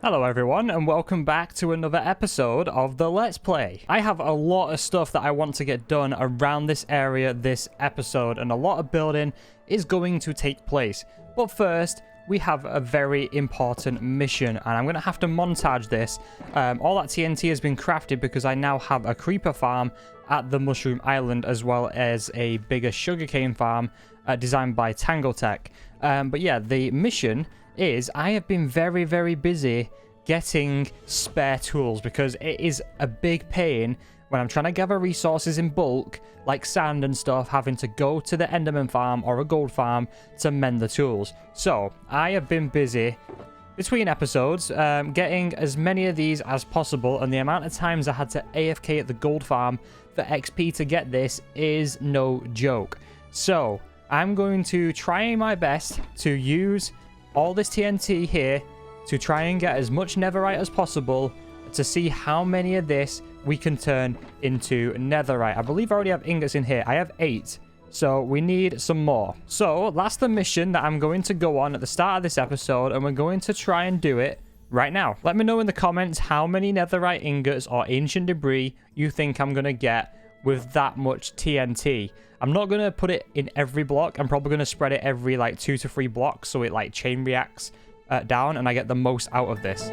Hello everyone and welcome back to another episode of the Let's Play. I have a lot of stuff that I want to get done around this area this episode, and a lot of building is going to take place. But first, we have a very important mission, and I'm going to have to montage this. All that TNT has been crafted because I now have a creeper farm at the Mushroom Island, as well as a bigger sugarcane farm designed by Tangletech. But yeah, the mission is I have been very busy getting spare tools because it is a big pain when I'm trying to gather resources in bulk like sand and stuff, having to go to the Enderman farm or a gold farm to mend the tools. So I have been busy between episodes getting as many of these as possible, and the amount of times I had to AFK at the gold farm for XP to get this is no joke. So I'm going to try my best to use all this TNT here to try and get as much netherite as possible to see how many of this we can turn into netherite. I believe I already have ingots in here. I have 8, so we need some more. So that's the mission that I'm going to go on at the start of this episode, and we're going to try and do it right now. Let me know in the comments how many netherite ingots or ancient debris you think I'm going to get with that much TNT. I'm not going to put it in every block. I'm probably going to spread it every like 2 to 3 blocks so it like chain reacts down and I get the most out of this.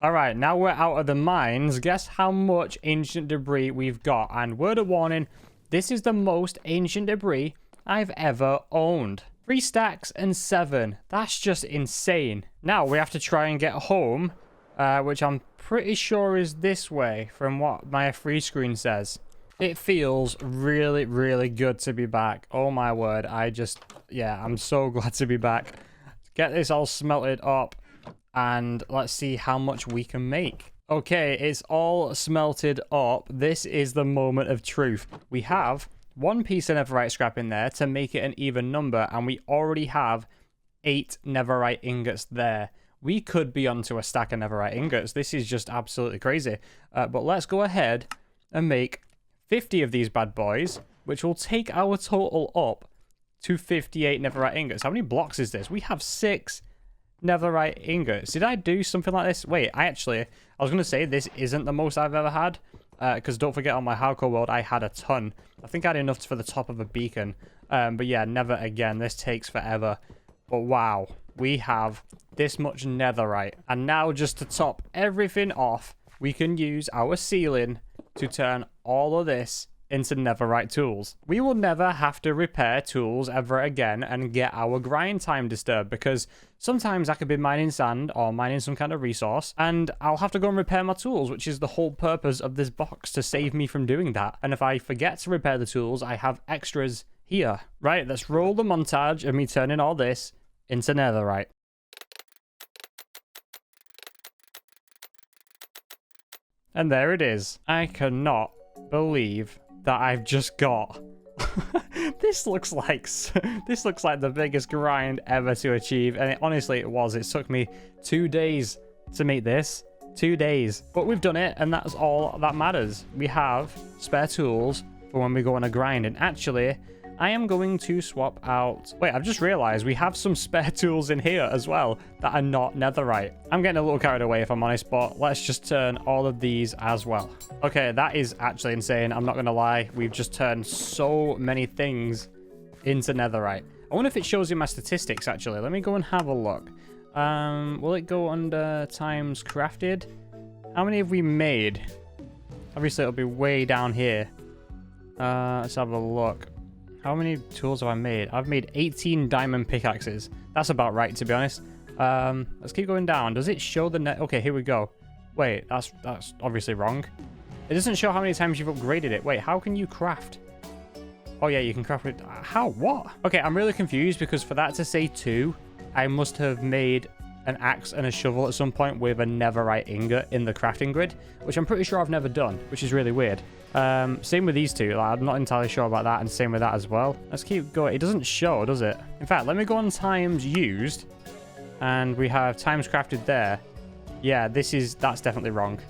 Alright, now we're out of the mines. Guess how much ancient debris we've got. And word of warning, this is the most ancient debris I've ever owned. 3 stacks and 7. That's just insane. Now we have to try and get home, which I'm pretty sure is this way from what my free screen says. It feels really good to be back. Oh my word, I'm so glad to be back. Get this all smelted up. And let's see how much we can make. Okay, it's all smelted up. This is the moment of truth. We have 1 piece of netherite scrap in there to make it an even number, and we already have 8 netherite ingots there. We could be onto a stack of netherite ingots. This is just absolutely crazy. But let's go ahead and make 50 of these bad boys, which will take our total up to 58 netherite ingots. How many blocks is this? We have 6 netherite ingots. Did I do something like this? Wait, I was going to say this isn't the most I've ever had, because don't forget on my hardcore world I had a ton. I think I had enough for the top of a beacon, but yeah, never again. This takes forever. But wow, we have this much netherite, and now just to top everything off, we can use our ceiling to turn all of this into netherite tools. We will never have to repair tools ever again and get our grind time disturbed, because sometimes I could be mining sand or mining some kind of resource and I'll have to go and repair my tools, which is the whole purpose of this box, to save me from doing that. And if I forget to repair the tools, I have extras here. Right, let's roll the montage of me turning all this into netherite. And there it is. I cannot believe that I've just got this looks like the biggest grind ever to achieve, and honestly it was. It took me 2 days to make this. 2 days, but we've done it, and that's all that matters. We have spare tools for when we go on a grind. And actually I am going to swap out... Wait, I've just realized we have some spare tools in here as well that are not netherite. I'm getting a little carried away if I'm honest, but let's just turn all of these as well. Okay, that is actually insane. I'm not going to lie. We've just turned so many things into netherite. I wonder if it shows you my statistics, actually. Let me go and have a look. Will it go under times crafted? How many have we made? Obviously, it'll be way down here. Let's have a look. How many tools have I made? I've made 18 diamond pickaxes. That's about right, to be honest. Let's keep going down. Does it show the net? Okay, here we go. Wait, that's obviously wrong. It doesn't show how many times you've upgraded it. Wait, how can you craft? Oh yeah, you can craft it. How? What? Okay, I'm really confused because for that to say 2, I must have made an axe and a shovel at some point with a netherite ingot in the crafting grid, which I'm pretty sure I've never done, which is really weird. Same with these two. Like, I'm not entirely sure about that, and same with that as well. Let's keep going. It doesn't show, does it? In fact, let me go on times used, and we have times crafted there. Yeah, that's definitely wrong.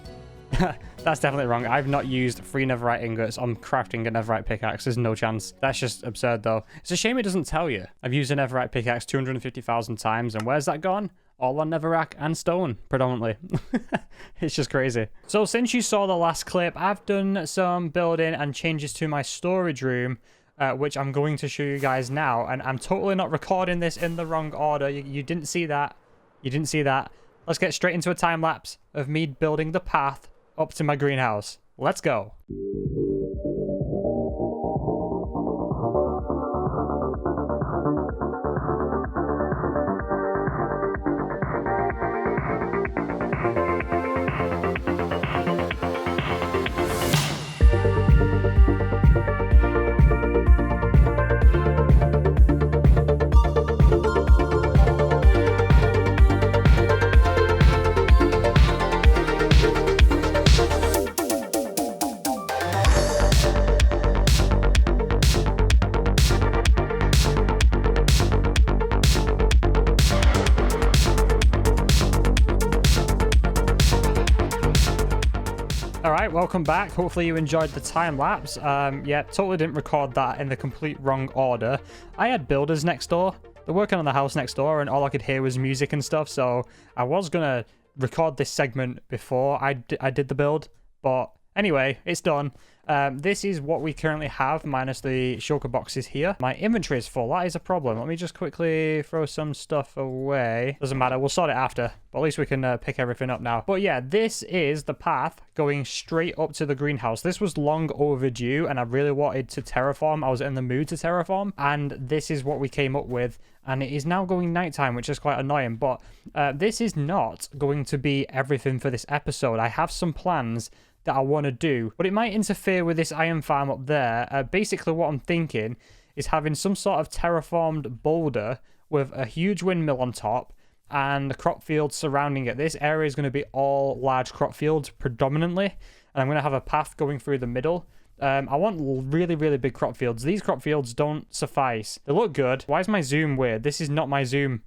That's definitely wrong. I've not used 3 netherite ingots on crafting a netherite pickaxe. There's no chance. That's just absurd, though. It's a shame it doesn't tell you. I've used a netherite pickaxe 250,000 times, and where's that gone? All on netherrack and stone, predominantly. It's just crazy. So since you saw the last clip, I've done some building and changes to my storage room, which I'm going to show you guys now. And I'm totally not recording this in the wrong order. You didn't see that. You didn't see that. Let's get straight into a time lapse of me building the path up to my greenhouse. Let's go. Alright, welcome back. Hopefully you enjoyed the time lapse. Yeah, totally didn't record that in the complete wrong order. I had builders next door. They're working on the house next door, and all I could hear was music and stuff, so I was gonna record this segment before I did the build, but anyway, it's done. This is what we currently have, minus the shulker boxes here. My inventory is full. That is a problem. Let me just quickly throw some stuff away. Doesn't matter. We'll sort it after. But at least we can pick everything up now. But yeah, this is the path going straight up to the greenhouse. This was long overdue, and I really wanted to terraform. I was in the mood to terraform, and this is what we came up with. And it is now going nighttime, which is quite annoying. But this is not going to be everything for this episode. I have some plans that I want to do, but it might interfere with this iron farm up there. Basically what I'm thinking is having some sort of terraformed boulder with a huge windmill on top and the crop fields surrounding it. This area is going to be all large crop fields predominantly, and I'm going to have a path going through the middle. I want really, really big crop fields. These crop fields don't suffice. They look good. Why is my zoom weird? This is not my zoom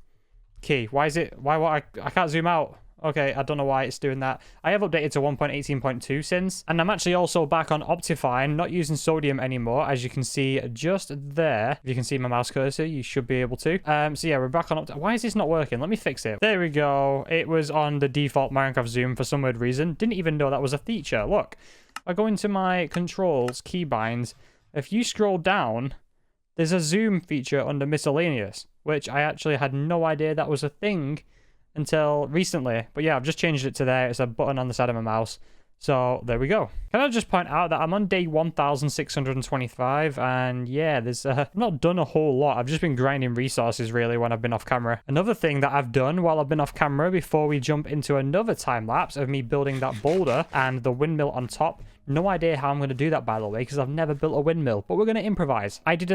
key. Why is it? I can't zoom out. Okay, I don't know why it's doing that. I have updated to 1.18.2 since, and I'm actually also back on Optifine, not using sodium anymore, as you can see just there. If you can see my mouse cursor, you should be able to. So yeah, we're back on Why is this not working? Let me fix it. There we go. It was on the default Minecraft zoom for some weird reason. Didn't even know that was a feature. Look, I go into my controls, keybinds. If you scroll down, there's a zoom feature under miscellaneous, which I actually had no idea that was a thing until recently. But yeah, I've just changed it to there. It's a button on the side of my mouse. So there we go. Can I just point out that I'm on day 1625, and yeah, there's I've not done a whole lot. I've just been grinding resources really when I've been off camera. Another thing that I've done while I've been off camera, before we jump into another time lapse of me building that boulder and the windmill on top. No idea how I'm going to do that, by the way, because I've never built a windmill, but we're going to improvise. I did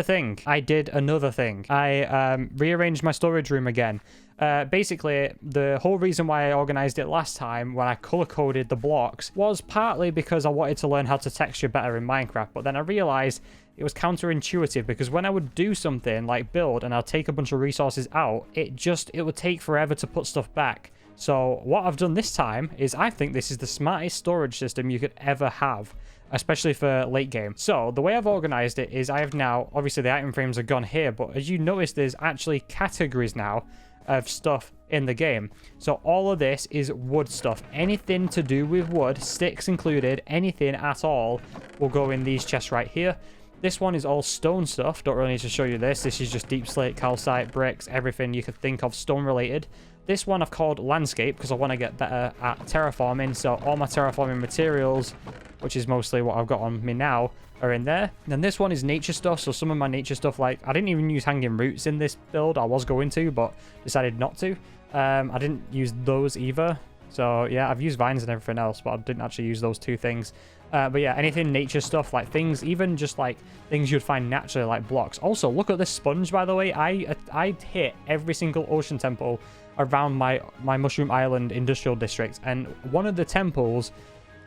another thing. I rearranged my storage room again. Basically, the whole reason why I organized it last time when I color-coded the blocks was partly because I wanted to learn how to texture better in Minecraft, but then I realized it was counterintuitive, because when I would do something like build and I'll take a bunch of resources out, it would take forever to put stuff back. So what I've done this time is I think this is the smartest storage system you could ever have, especially for late game. So the way I've organized it is I have now, obviously the item frames are gone here, but as you notice, there's actually categories now of stuff in the game. So all of this is wood stuff. Anything to do with wood, sticks included, anything at all, will go in these chests right here. This one is all stone stuff. Don't really need to show you this. This is just deep slate, calcite, bricks, everything you could think of stone related. This one I've called landscape because I want to get better at terraforming. So all my terraforming materials, which is mostly what I've got on me now, are in there. And then this one is nature stuff. So some of my nature stuff, like I didn't even use hanging roots in this build. I was going to, but decided not to. I didn't use those either. So yeah, I've used vines and everything else, but I didn't actually use those two things. But yeah, anything nature stuff, like things, even just like things you'd find naturally, like blocks. Also, look at this sponge, by the way. I hit every single ocean temple around my Mushroom Island industrial district, and one of the temples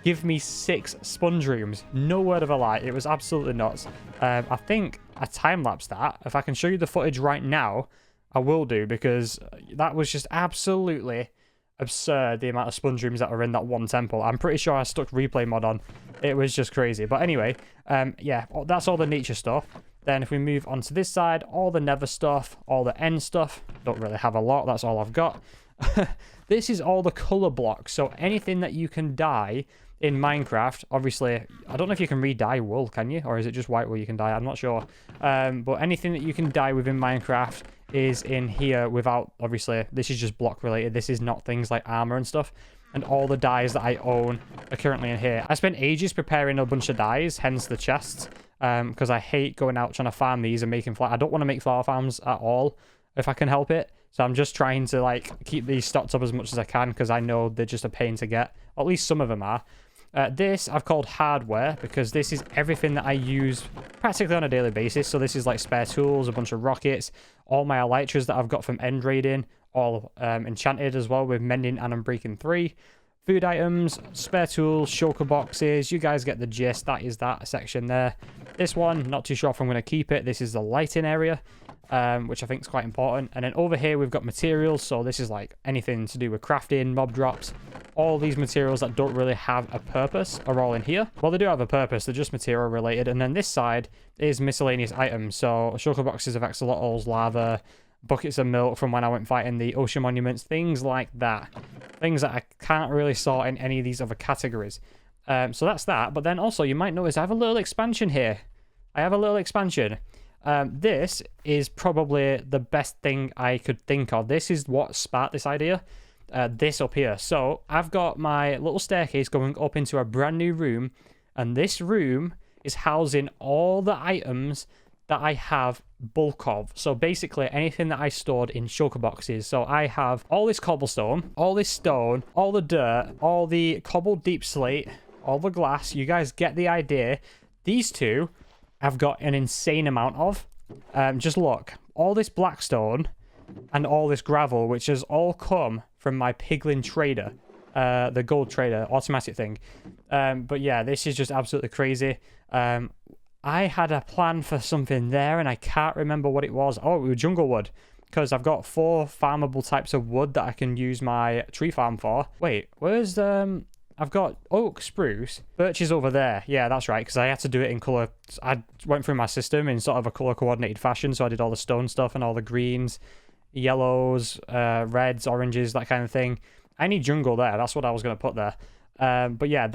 give me 6 sponge rooms. No word of a lie. It was absolutely nuts. I think I time-lapsed that. If I can show you the footage right now, I will do, because that was just absolutely absurd, the amount of sponge rooms that are in that one temple. I'm pretty sure I stuck replay mod on. It was just crazy. But anyway, yeah, that's all the nature stuff. Then if we move on to this side, all the nether stuff, all the end stuff. Don't really have a lot. That's all I've got. This is all the color blocks. So anything that you can dye in Minecraft, obviously, I don't know if you can re-dye wool, can you? Or is it just white wool you can dye? I'm not sure. But anything that you can dye within Minecraft is in here without, obviously, this is just block related. This is not things like armor and stuff. And all the dyes that I own are currently in here. I spent ages preparing a bunch of dyes, hence the chests, because I hate going out trying to farm these and making flower. I don't want to make flower farms at all if I can help it. So I'm just trying to like keep these stocked up as much as I can, because I know they're just a pain to get. At least some of them are. This I've called hardware, because this is everything that I use practically on a daily basis. So this is like spare tools, a bunch of rockets, all my elytras that I've got from end raiding, all enchanted as well with mending and unbreaking 3. Food items, spare tools, shulker boxes. You guys get the gist. That is that section there. This one, not too sure if I'm going to keep it. This is the lighting area, which I think is quite important. And then over here we've got materials. So this is like anything to do with crafting, mob drops. All these materials that don't really have a purpose are all in here. Well, they do have a purpose. They're just material related. And then this side is miscellaneous items. So shulker boxes of axolotls, lava, buckets of milk from when I went fighting the ocean monuments, things like that. Things that I can't really sort in any of these other categories. So that's that. But then also you might notice I have a little expansion here. I have a little expansion. This is probably the best thing I could think of. This is what sparked this idea. This up here. So I've got my little staircase going up into a brand new room, and this room is housing all the items that I have bulk of. So basically anything that I stored in shulker boxes. So I have all this cobblestone, all this stone, all the dirt, all the cobbled deep slate, all the glass. You guys get the idea. These two I've got an insane amount of. Just look, all this blackstone and all this gravel, which has all come from my piglin trader, the gold trader, automatic thing. But yeah, this is just absolutely crazy. I had a plan for something there, and I can't remember what it was. Oh, it was jungle wood, because I've got 4 farmable types of wood that I can use my tree farm for. Wait, where's I've got oak, spruce, birch is over there. Yeah, that's right, because I had to do it in color. I went through my system in sort of a color coordinated fashion, so I did all the stone stuff and all the greens, yellows, reds, oranges, that kind of thing. I need jungle there. That's what I was going to put there. But yeah,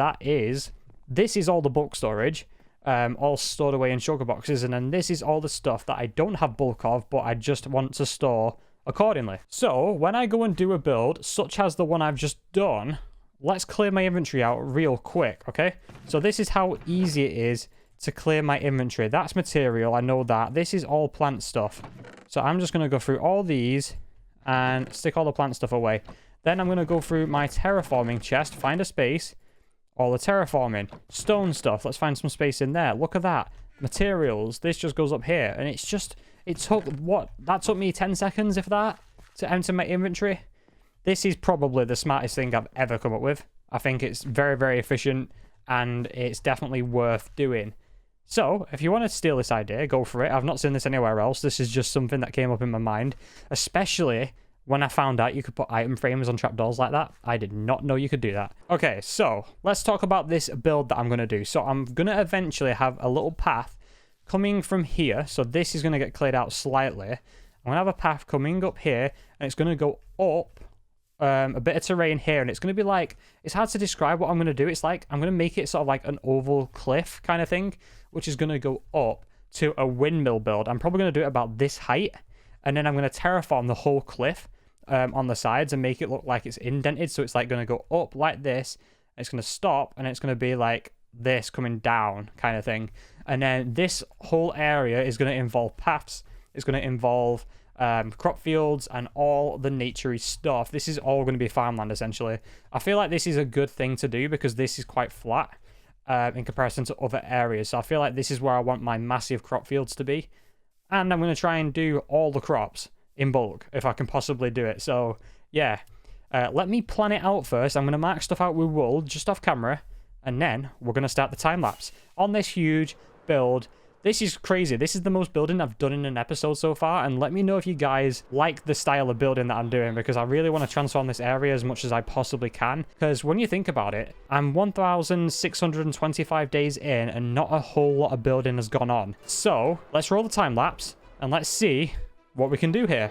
this is all the bulk storage. All stored away in shulker boxes, and then this is all the stuff that I don't have bulk of, but I just want to store accordingly. So when I go and do a build such as the one I've just done, let's clear my inventory out real quick, okay? So this is how easy it is to clear my inventory. That's material, I know that. This is all plant stuff. So I'm just going to go through all these and stick all the plant stuff away. Then I'm going to go through my terraforming chest, find a space, all the terraforming, stone stuff. Let's find some space in there. Look at that. Materials. This just goes up here. And it's just, it took, what? That took me 10 seconds, if that, to enter my inventory. This is probably the smartest thing I've ever come up with. I think it's very, very efficient, and it's definitely worth doing. So, if you want to steal this idea, go for it. I've not seen this anywhere else. This is just something that came up in my mind, especially when I found out you could put item frames on trapdoors like that. I did not know you could do that. Okay, so let's talk about this build that I'm going to do. So I'm going to eventually have a little path coming from here. So this is going to get cleared out slightly. I'm going to have a path coming up here, and it's going to go up a bit of terrain here, and it's going to be like, it's hard to describe what I'm going to do. It's like, I'm going to make it sort of like an oval cliff kind of thing, which is going to go up to a windmill build. I'm probably going to do it about this height, and then I'm going to terraform the whole cliff on the sides and make it look like it's indented. So it's like going to go up like this, and it's going to stop, and it's going to be like this coming down kind of thing. And then this whole area is going to involve paths It's going to involve crop fields and all the naturey stuff. This is all going to be farmland, essentially. I feel like this is a good thing to do because this is quite flat in comparison to other areas. So I feel like this is where I want my massive crop fields to be. And I'm going to try and do all the crops in bulk if I can possibly do it. So, yeah. Let me plan it out first. I'm going to mark stuff out with wool just off camera. And then we're going to start the time-lapse on this huge build. This is crazy. This is the most building I've done in an episode so far. And let me know if you guys like the style of building that I'm doing, because I really want to transform this area as much as I possibly can. Because when you think about it, I'm 1,625 days in and not a whole lot of building has gone on. So let's roll the time-lapse and let's see what we can do here.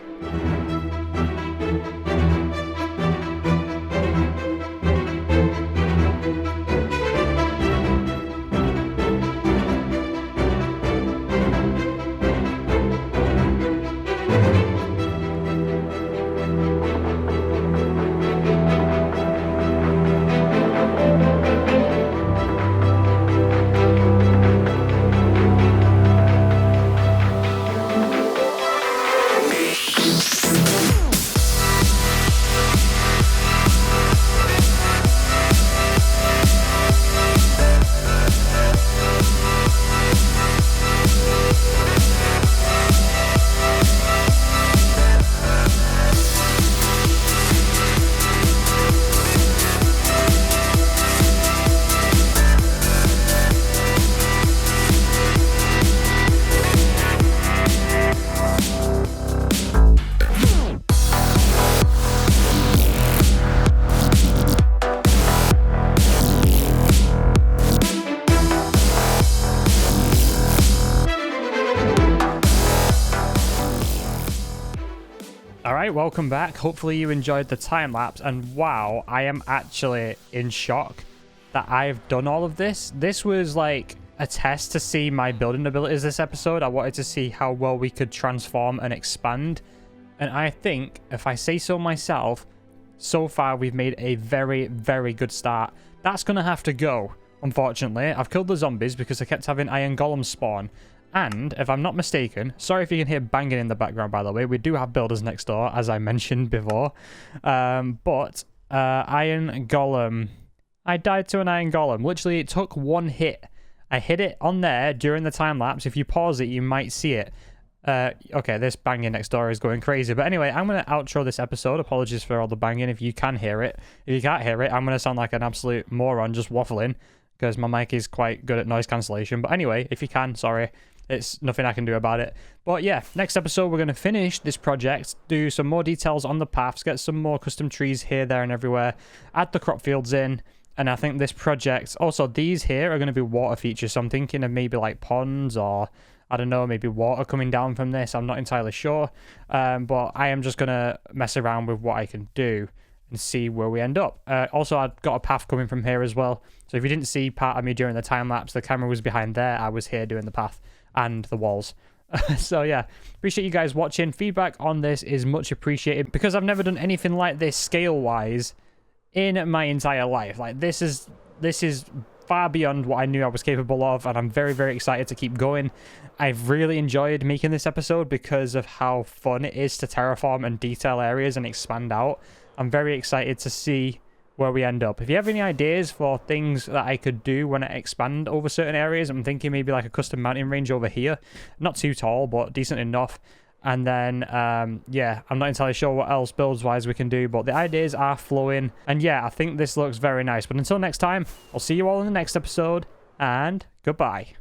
Alright, welcome back. Hopefully you enjoyed the time-lapse, and wow, I am actually in shock that I've done all of this. This was like a test to see my building abilities this episode. I wanted to see how well we could transform and expand, and I think, if I say so myself, so far we've made a very, very good start. That's going to have to go, unfortunately. I've killed the zombies because I kept having iron golems spawn. And, if I'm not mistaken, sorry if you can hear banging in the background, by the way, we do have builders next door, as I mentioned before. Iron golem. I died to an iron golem. Literally, it took one hit. I hit it on there during the time-lapse. If you pause it, you might see it. Okay, this banging next door is going crazy. But anyway, I'm going to outro this episode. Apologies for all the banging if you can hear it. If you can't hear it, I'm going to sound like an absolute moron just waffling, because my mic is quite good at noise cancellation. But anyway, if you can, sorry. It's nothing I can do about it. But yeah, next episode we're going to finish this project, do some more details on the paths, get some more custom trees here, there, and everywhere, add the crop fields in, and I think this project... Also, these here are going to be water features, so I'm thinking of maybe like ponds or, I don't know, maybe water coming down from this. I'm not entirely sure, but I am just going to mess around with what I can do and see where we end up. Also, I've got a path coming from here as well, so if you didn't see part of me during the time-lapse, the camera was behind there, I was here doing the path and the walls. So yeah, appreciate you guys watching. Feedback on this is much appreciated, because I've never done anything like this scale wise in my entire life. Like this is far beyond what I knew I was capable of, and I'm very, very excited to keep going. I've really enjoyed making this episode because of how fun it is to terraform and detail areas and expand out. I'm very excited to see where we end up. If you have any ideas for things that I could do when I expand over certain areas, I'm thinking maybe like a custom mountain range over here. Not too tall, but decent enough. And then, yeah, I'm not entirely sure what else builds-wise we can do, but the ideas are flowing. And yeah, I think this looks very nice. But until next time, I'll see you all in the next episode, and goodbye.